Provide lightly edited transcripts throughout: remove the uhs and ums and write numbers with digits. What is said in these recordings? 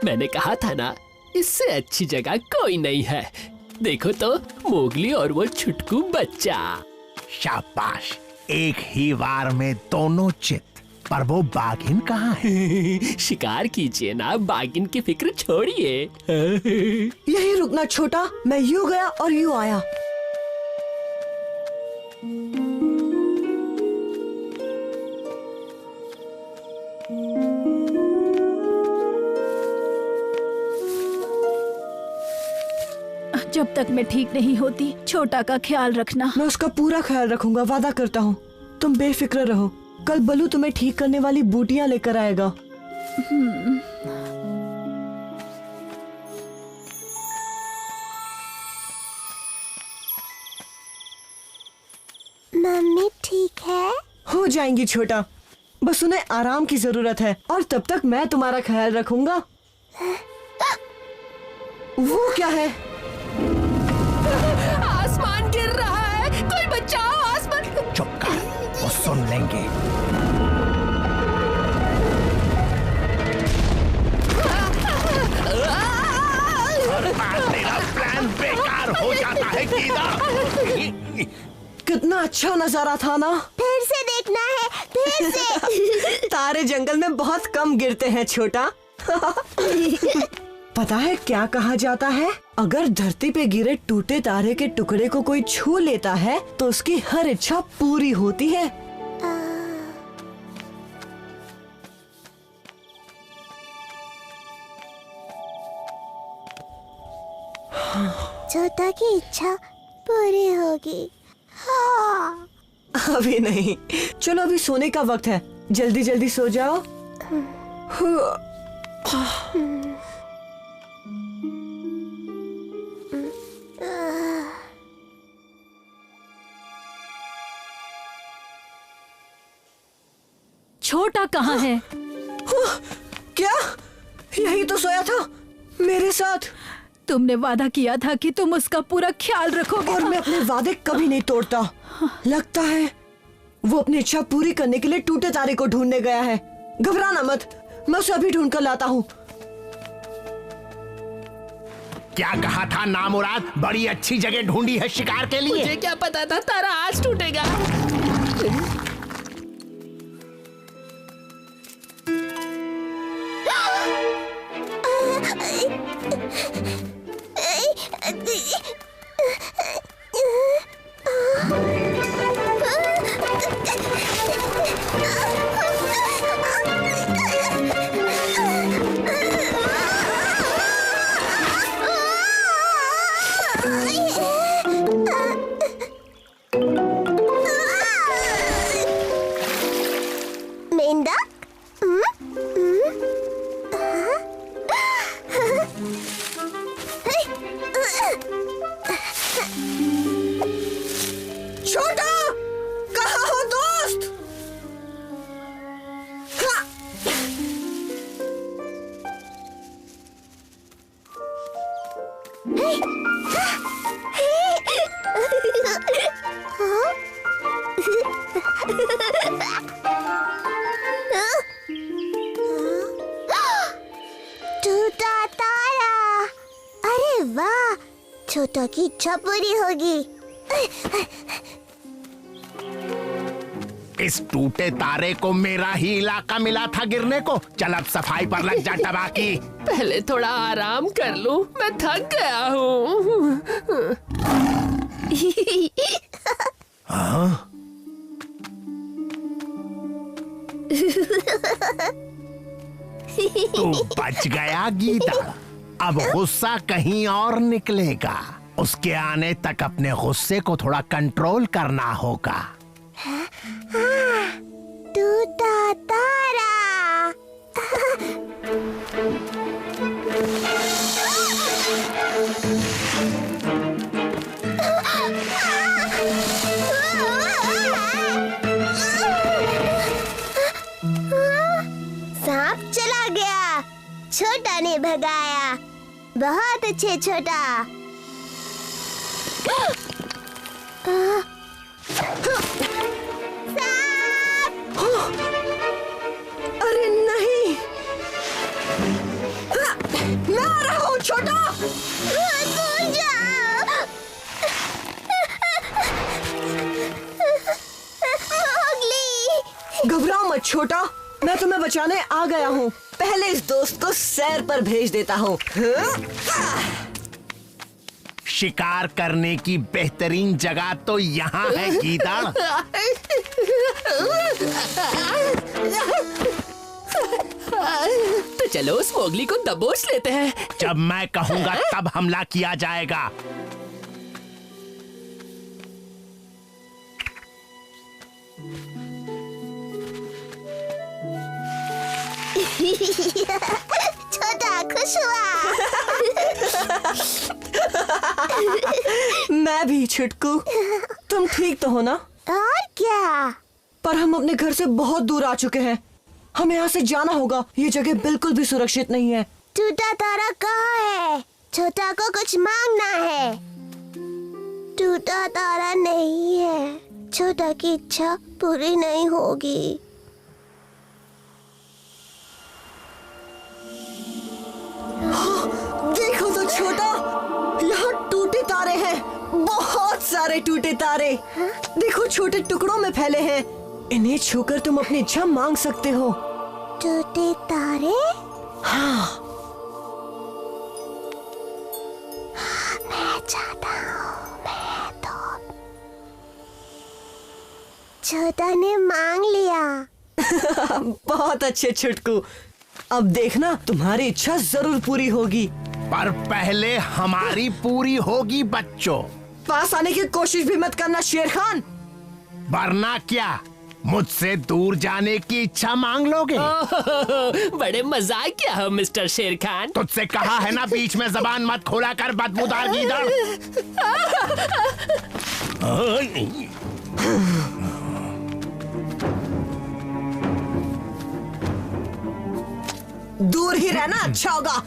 मैंने कहा था ना, इससे अच्छी जगह कोई नहीं है। देखो तो, मोगली और वो छुटकू बच्चा। शाबाश, एक ही वार में दोनों चित। पर वो बाघिन कहाँ है? शिकार कीजिए ना, बाघिन की फिक्र छोड़िए। यही रुकना छोटा, मैं यूं गया और यूं आया। जब तक मैं ठीक नहीं होती, छोटा का ख्याल रखना। मैं उसका पूरा ख्याल रखूंगा, वादा करता हूँ। तुम बेफिक्र रहो, कल बलू तुम्हें ठीक करने वाली बूटियाँ लेकर आएगा। मम्मी ठीक है? हो जाएंगी छोटा, बस उन्हें आराम की जरूरत है और तब तक मैं तुम्हारा ख्याल रखूंगा। वो क्या है? आसमान गिर रहा है, कोई बचाओ, आसमान। चुप कर, वो सुन लेंगे। तेरा प्लान बेकार हो जाता है गीता। कितना अच्छा नजारा था ना? फिर से देखना है, फिर से। तारे जंगल में बहुत कम गिरते हैं छोटा। पता है क्या कहा जाता है? अगर धरती पे गिरे टूटे तारे के टुकड़े को कोई छू लेता है तो उसकी हर इच्छा पूरी होती है। छोटा की इच्छा पूरी होगी। हाँ। अभी नहीं, चलो अभी सोने का वक्त है, जल्दी जल्दी सो जाओ। छोटा कहाँ है? क्या? यही तो सोया था मेरे साथ। तुमने वादा किया था कि तुम उसका पूरा ख्याल रखोगे। और मैं अपने वादे कभी नहीं तोड़ता। लगता है वो अपनी इच्छा पूरी करने के लिए टूटे तारे को ढूंढने गया है। घबराना मत, मैं उसे अभी ढूंढ कर लाता हूँ। क्या कहा था नामुराद? बड़ी अच्छी जगह ढूंढी है शिकार के लिए। मुझे क्या पता था तारा आज टूटेगा। मेंढक? छोटा, कहाँ हो दोस्त? टूटा तारा। अरे वाह, छोटा की इच्छा पूरी होगी। इस टूटे तारे को मेरा ही इलाका मिला था गिरने को। चल अब सफाई पर लग जा टबाकी। पहले थोड़ा आराम कर लूं, मैं थक गया हूँ। तू बच गया गीता। अब गुस्सा कहीं और निकलेगा। उसके आने तक अपने गुस्से को थोड़ा कंट्रोल करना होगा। टूटा तारा। सांप चला गया, छोटा ने भगाया। बहुत अच्छे छोटा। अरे नहीं, मैं आ रहा हूँ छोटा। दूर जाओ। मोगली। घबराओ मत छोटा, मैं तुम्हें बचाने आ गया हूँ। पहले इस दोस्त को सैर पर भेज देता हूँ। शिकार करने की बेहतरीन जगह तो यहाँ है गीदड़। तो चलो उस मोगली को दबोच लेते हैं। जब मैं कहूँगा तब हमला किया जाएगा। छोटा खुश हुआ। मैं भी छुटकू। तुम ठीक तो हो ना? और क्या? पर हम अपने घर से बहुत दूर आ चुके हैं। हमें यहाँ से जाना होगा। ये जगह बिल्कुल भी सुरक्षित नहीं है। टूटा तारा कहाँ है? छोटा को कुछ मांगना है। टूटा तारा नहीं है, छोटा की इच्छा पूरी नहीं होगी। देखो तो छोटा, यहाँ टूटे तारे हैं, बहुत सारे टूटे तारे। देखो छोटे टुकड़ों में फैले हैं। इन्हें छूकर तुम अपनी इच्छा मांग सकते हो। टूटे तारे? हाँ, मैं चाहता हूँ। मैं तो छोटा ने मांग लिया। बहुत अच्छे छुटकू। अब देखना तुम्हारी इच्छा जरूर पूरी होगी। पर पहले हमारी पूरी होगी बच्चों। पास आने की कोशिश भी मत करना शेर खान। वरना क्या मुझसे दूर जाने की इच्छा मांग लोगे? बड़े मजाक किया हो मिस्टर शेर खान। तुझसे कहा है ना बीच में जबान मत खोला कर बदबूदार गीदड़। दूर ही रहना अच्छा होगा।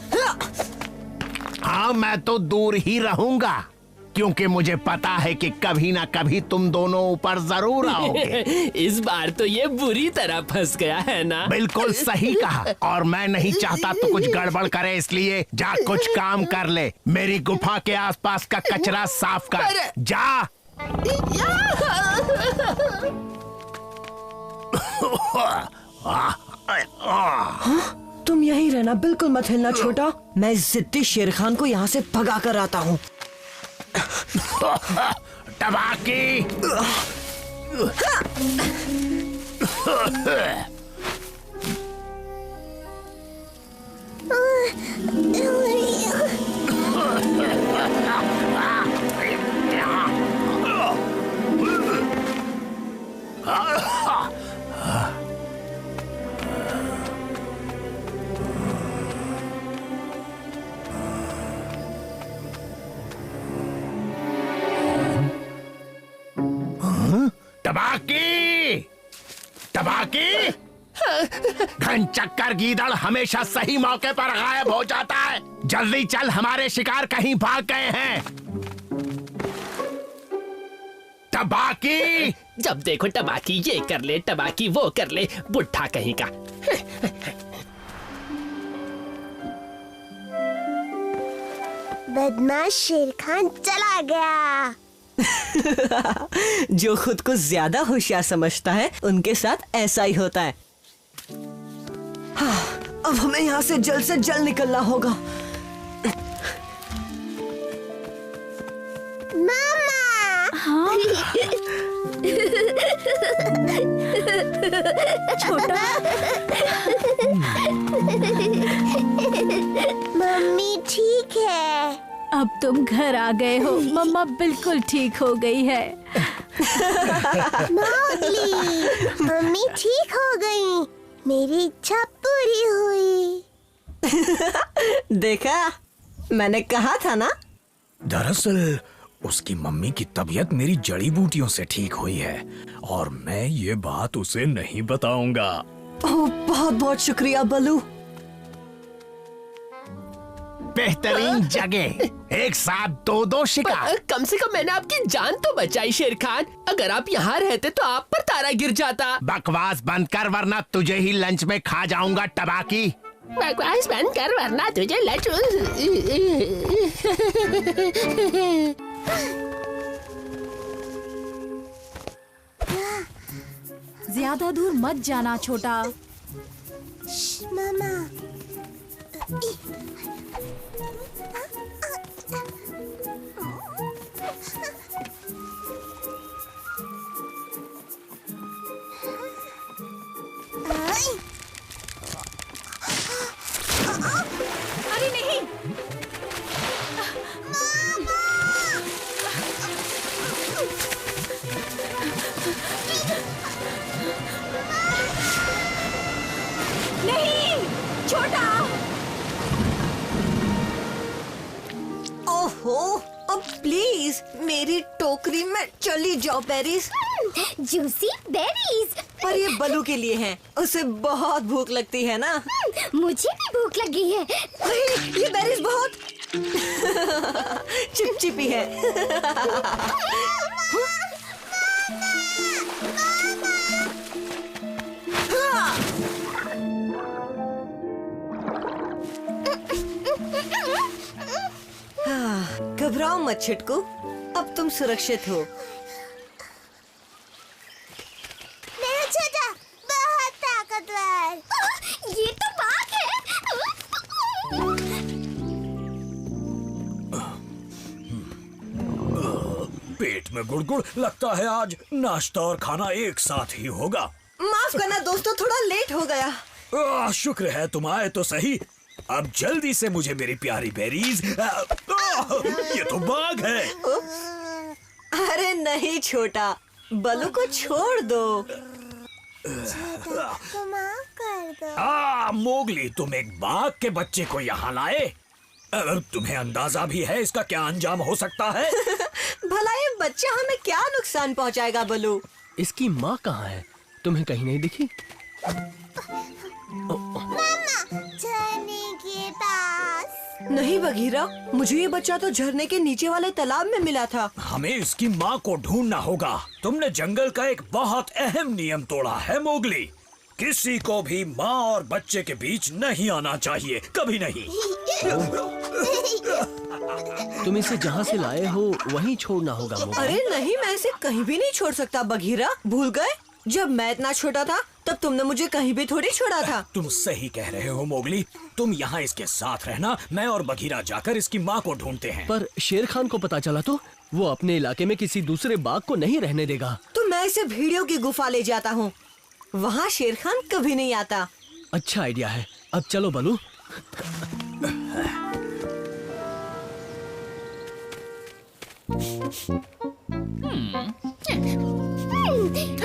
हाँ, मैं तो दूर ही रहूंगा, क्योंकि मुझे पता है कि कभी ना कभी तुम दोनों ऊपर जरूर आओगे। इस बार तो ये बुरी तरह फंस गया है ना। बिल्कुल सही कहा। और मैं नहीं चाहता तो कुछ गड़बड़ करे, इसलिए जा कुछ काम कर ले। मेरी गुफा के आसपास का कचरा साफ कर। जा। तुम यहीं रहना, बिल्कुल मत हिलना छोटा। मैं इस जिद्दी शेर खान को यहाँ से भगा कर आता हूँ। टबाकी। टबाकी, टबाकी। घन चक्कर गीदड़ हमेशा सही मौके पर गायब हो जाता है। जल्दी चल, हमारे शिकार कहीं भाग गए हैं। टबाकी। जब देखो टबाकी ये कर ले, टबाकी वो कर ले, बुढ़ा कहीं का। बदमाश शेर खान चला गया। जो खुद को ज्यादा होशियार समझता है उनके साथ ऐसा ही होता है। हाँ, अब हमें यहाँ से जल्द निकलना होगा। मामा। हाँ? छोटा, मम्मी ठीक है। अब तुम घर आ गए हो। मम्मा बिल्कुल ठीक हो गई है। मोगली, मम्मी ठीक हो गई। मेरी इच्छा पूरी हुई। देखा, मैंने कहा था ना। दरअसल उसकी मम्मी की तबीयत मेरी जड़ी बूटियों से ठीक हुई है और मैं ये बात उसे नहीं बताऊंगा। ओह, बहुत बहुत शुक्रिया बलू। बेहतरीन जगह, एक साथ दो शिकार। कम से कम मैंने आपकी जान तो बचाई शेर खान। अगर आप यहाँ रहते तो आप पर तारा गिर जाता। बकवास बंद कर वरना तुझे ही लंच में खा जाऊंगा टबाकी। बकवास बंद कर वरना तुझे लच। ज्यादा दूर मत जाना छोटा। मामा। अरे नहीं। नहीं छोटा। ओहो, अब प्लीज मेरी टोकरी में चली जाओ पेरिस। Juicy berries. पर ये बलू के लिए हैं, उसे बहुत भूख लगती है ना। मुझे भी भूख लगी है। नहीं, ये बेरीज बहुत चिपचिपी है। घबराओ मत छिटकू, अब तुम सुरक्षित हो। मेरा छोटा बहुत ताकतवर। ये तो बात है। पेट में गुड़गुड़, लगता है आज नाश्ता और खाना एक साथ ही होगा। माफ करना दोस्तों, थोड़ा लेट हो गया। शुक्र है तुम आए तो सही। अब जल्दी से मुझे मेरी प्यारी बेरीज। ये तो बाघ है। अरे नहीं छोटा, बलू को छोड़ दो। तो माफ कर दो। मोगली, तुम एक बाघ के बच्चे को यहाँ लाए। तुम्हें अंदाजा भी है इसका क्या अंजाम हो सकता है? भला ये बच्चा हमें क्या नुकसान पहुँचाएगा बलू? इसकी माँ कहाँ है? तुम्हें कहीं नहीं दिखी? झरने के पास। नहीं बघीरा, मुझे ये बच्चा तो झरने के नीचे वाले तालाब में मिला था। हमें इसकी माँ को ढूंढना होगा। तुमने जंगल का एक बहुत अहम नियम तोड़ा है मोगली। किसी को भी माँ और बच्चे के बीच नहीं आना चाहिए, कभी नहीं। तुम इसे जहाँ से लाए हो वहीं छोड़ना होगा मोगली। अरे नहीं, मैं इसे कहीं भी नहीं छोड़ सकता बघीरा। भूल गए? जब मैं इतना छोटा था तब तुमने मुझे कहीं भी थोड़ी छोड़ा था। तुम सही कह रहे हो मोगली। तुम यहाँ इसके साथ रहना, मैं और बघीरा जाकर इसकी माँ को ढूंढते हैं। पर शेर खान को पता चला तो वो अपने इलाके में किसी दूसरे बाघ को नहीं रहने देगा। तो मैं इसे भेड़ियों की गुफा ले जाता हूँ, वहाँ शेर खान कभी नहीं आता। अच्छा आइडिया है। अब चलो बलू।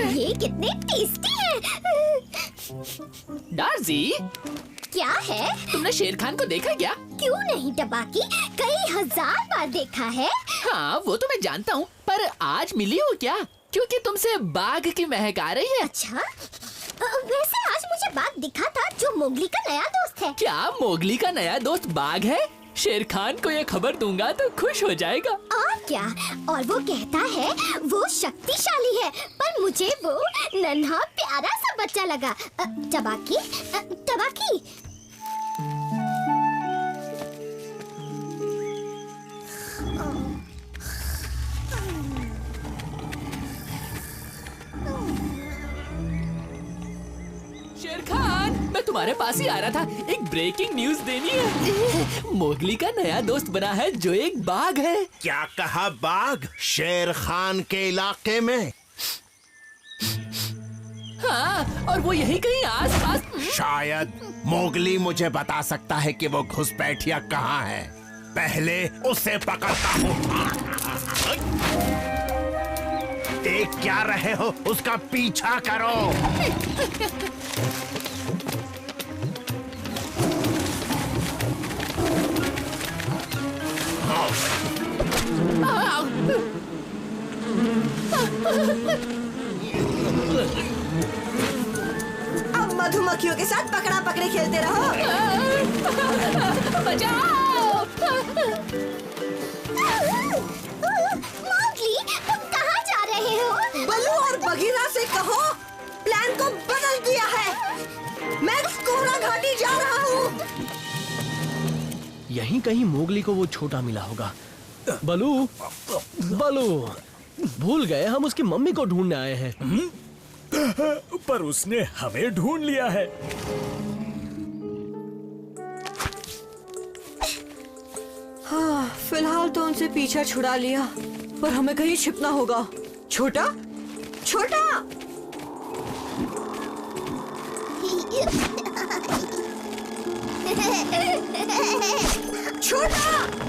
ये कितने टेस्टी है। डार्जी, क्या है? तुमने शेर खान को देखा क्या? क्यों नहीं टबाकी, कई हजार बार देखा है। हाँ वो तो मैं जानता हूँ, पर आज मिली हो क्या? क्योंकि तुमसे बाघ की महक आ रही है। अच्छा, वैसे आज मुझे बाघ दिखा था जो मोगली का नया दोस्त है। क्या मोगली का नया दोस्त बाघ है? शेर खान को ये खबर दूंगा तो खुश हो जाएगा। और क्या, और वो कहता है वो शक्तिशाली है, पर मुझे वो नन्हा प्यारा सा बच्चा लगा। टबाकी, टबाकी। शेर खान, मैं तुम्हारे पास ही आ रहा था। एक ब्रेकिंग न्यूज देनी है। मोगली का नया दोस्त बना है जो एक बाघ है। क्या कहा? बाघ शेर खान के इलाके में? हाँ, और वो यहीं कहीं आस-पास। शायद मोगली मुझे बता सकता है कि वो घुसपैठिया कहाँ है। पहले उसे पकड़ता हूँ। देख क्या रहे हो, उसका पीछा करो। अब मधुमक्खियों के साथ पकड़ा पकड़े खेलते रहो। बचाओ! मोगली, तुम कहाँ जा रहे हो? बल्लू और बगीरा से कहो प्लान को बदल दिया है। मैं कोहरा घाटी जा रहा हूँ। यहीं कहीं मोगली को वो छोटा मिला होगा। बलू, बलू, भूल गए हम उसकी मम्मी को ढूंढने आए हैं। पर उसने हमें ढूंढ लिया है। हाँ, फिलहाल तो उनसे पीछा छुड़ा लिया, पर हमें कहीं छिपना होगा। छोटा, छोटा, छोटा,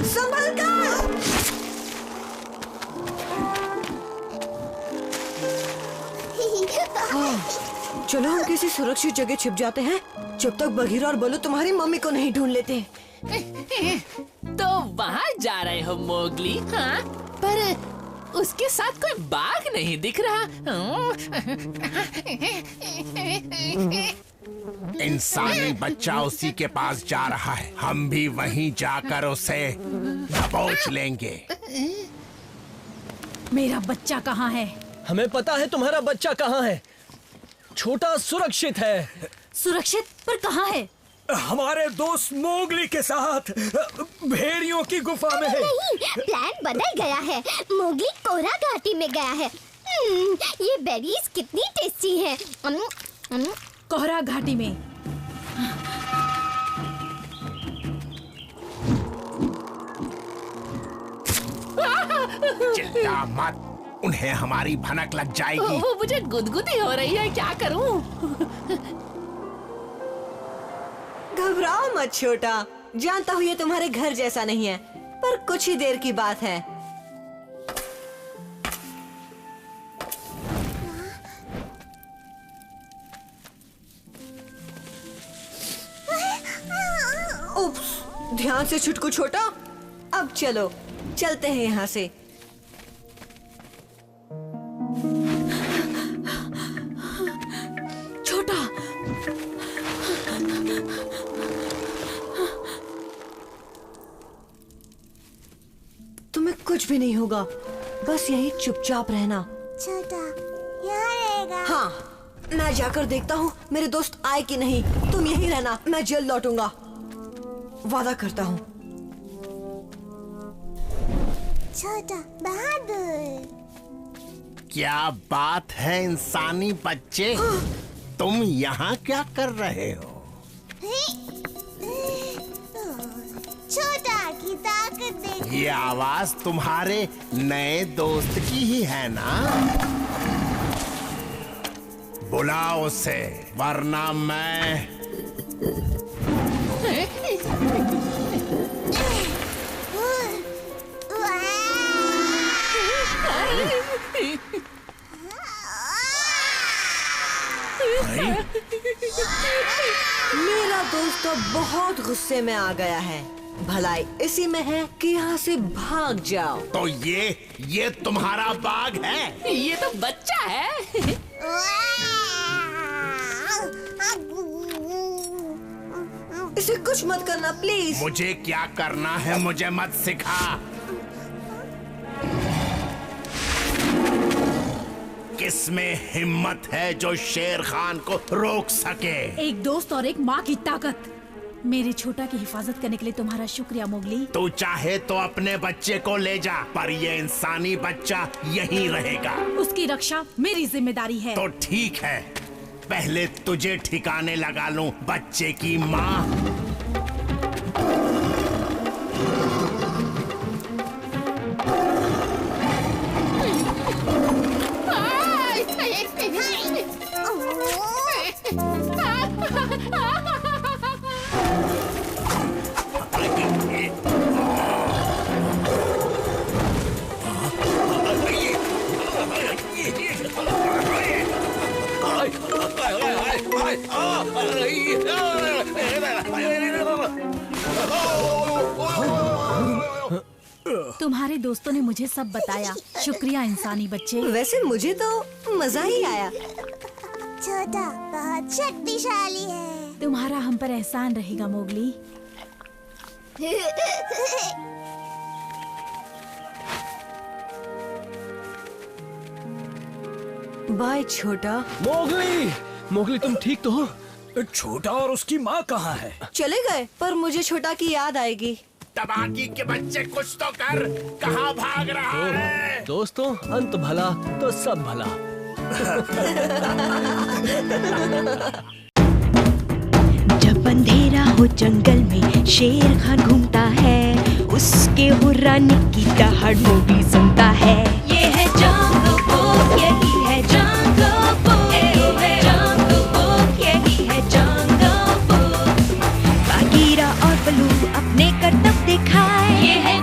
संभल कर। हाँ, चलो हम किसी सुरक्षित जगह छिप जाते हैं जब तक बगीरा और बल्लू तुम्हारी मम्मी को नहीं ढूंढ लेते। तो वहाँ जा रहे हो मोगली? हाँ, पर उसके साथ कोई बाघ नहीं दिख रहा। इंसानी बच्चा उसी के पास जा रहा है। हम भी वहीं जाकर उसे दबोच लेंगे। मेरा बच्चा कहाँ है? हमें पता है तुम्हारा बच्चा कहाँ है। छोटा सुरक्षित है। सुरक्षित? पर कहाँ है? हमारे दोस्त मोगली के साथ भेड़ियों की गुफा में है। नहीं, प्लान बदल गया है। मोगली कोहरा घाटी में गया है। ये बेरीज कितनी टेस्टी है। कोहरा घाटी में। चिल्ला मत, उन्हें हमारी भनक लग जाएगी। वो मुझे गुदगुदी हो रही है, क्या करूं? घबराओ मत छोटा, जानता हूँ ये तुम्हारे घर जैसा नहीं है, पर कुछ ही देर की बात है। उप्स, ध्यान से छुटकू छोटा। अब चलो, चलते हैं यहाँ से। छोटा, तुम्हें कुछ भी नहीं होगा, बस यही चुपचाप रहना। छोटा यहाँ रहेगा। हाँ, मैं जाकर देखता हूँ मेरे दोस्त आए कि नहीं। तुम यहीं रहना, मैं जल्द लौटूंगा, वादा करता हूँ। छोटा बहादुर। क्या बात है इंसानी बच्चे, तुम यहाँ क्या कर रहे हो? छोटा की ताकत देख। ये आवाज तुम्हारे नए दोस्त की ही है ना? बुलाओ उसे, वरना मैं मेरा दोस्त तो बहुत गुस्से में आ गया है। भलाई इसी में है कि यहाँ से भाग जाओ। तो ये तुम्हारा बाघ है? ये तो बच्चा है। इसे कुछ मत करना प्लीज। मुझे क्या करना है मुझे मत सिखा। किसमें हिम्मत है जो शेर खान को रोक सके? एक दोस्त और एक माँ की ताकत। मेरे छोटा की हिफाजत करने के लिए तुम्हारा शुक्रिया मोगली। तू चाहे तो अपने बच्चे को ले जा, पर ये इंसानी बच्चा यहीं रहेगा। उसकी रक्षा मेरी जिम्मेदारी है। तो ठीक है, पहले तुझे ठिकाने लगा लूं, बच्चे की माँ। तुम्हारे दोस्तों ने मुझे सब बताया। शुक्रिया इंसानी बच्चे। वैसे मुझे तो मजा ही आया। छोटा बहुत शक्तिशाली है। तुम्हारा हम पर एहसान रहेगा मोगली। बाय छोटा। मोगली, मोगली तुम ठीक तो हो? छोटा और उसकी माँ कहाँ है? चले गए, पर मुझे छोटा की याद आएगी। तबाकी के बच्चे कुछ तो कर, कहाँ भाग रहा है? दोस्तों, अंत भला तो सब भला। जब अंधेरा हो जंगल में शेर खान घूमता है, उसके हुर्राने की दहाड़ मोगली सुनता है। ये है जंगल बुक, यही है जंगल बुक, जंगल बुक, यही है जंगल बुक। बागीरा और बलू अपने करतब दिखाए, ये है